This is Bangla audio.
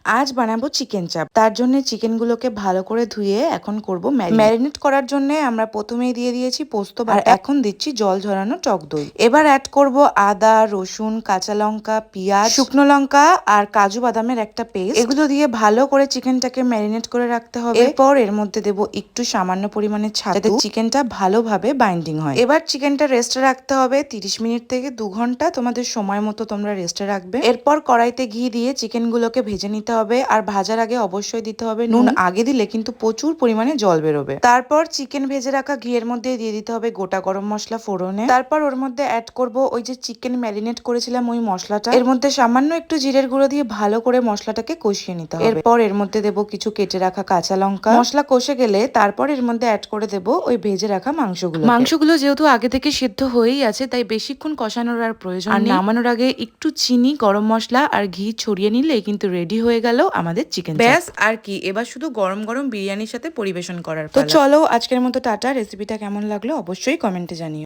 আজ বানাবো চিকেন চাপ। তার জন্য চিকেনগুলোকে ভালো করে ধুয়ে এখন করব ম্যারিনেট করার জন্য আমরা প্রথমেই দিয়ে দিয়েছি পোস্ত বাটা, আর এখন দিচ্ছি জল ঝরানো টক দই। এবার অ্যাড করব আদা, রসুন, কাঁচা লঙ্কা, পেঁয়াজ, শুকনো লঙ্কা আর কাজু বাদামের একটা পেস্ট। এগুলো দিয়ে ভালো করে চিকেনটাকে ম্যারিনেট করে রাখতে হবে। এরপর এর মধ্যে দেব একটু সামান্য পরিমাণে ছাতু, যাতে চিকেনটা ভালোভাবে বাইন্ডিং হয়। এবার চিকেনটা রেস্টে রাখতে হবে 30 মিনিট থেকে 2 ঘন্টা, তোমাদের সময় মতো তোমরা রেস্টে রাখবে। এরপর কড়াইতে ঘি দিয়ে চিকেনগুলোকে ভেজে নিতে হবে, আর ভাজার আগে অবশ্যই দিতে হবে নুন। আগে দিলে কিন্তু প্রচুর পরিমাণে জল বেরোবে। তারপর চিকেন ভেজে রাখা ঘিয়ের মধ্যে দিয়ে দিতে হবে গোটা গরম মশলা ফোড়নে। তারপর ওর মধ্যে অ্যাড করব ওই যে চিকেন ম্যারিনেট করেছিলাম ওই মশলাটা। এর মধ্যে সামান্য একটু জিরের গুঁড়ো দিয়ে ভালো করে মশলাটাকে কষিয়ে নিতে হবে। এরপর এর মধ্যে দেব কিছু কেটে রাখা কাঁচা লঙ্কা। মশলা কষে গেলে তারপর এর মধ্যে অ্যাড করে দেব ওই ভেজে রাখা মাংসগুলো যেহেতু আগে থেকে সিদ্ধ হয়েই আছে, তাই বেশিক্ষণ কষানোর আর প্রয়োজন নেই। নামানোর আগে একটু চিনি, গরম মশলা আর ঘি ছড়িয়ে নিলে কিন্তু রেডি হয়ে গেল আমাদের চিকেন। ব্যাস আর কি, এবার শুধু গরম গরম বিরিয়ানির সাথে পরিবেশন করার পালা। তো চলো আজকের মতো টাটা। রেসিপিটা কেমন লাগলো অবশ্যই কমেন্টে জানিও।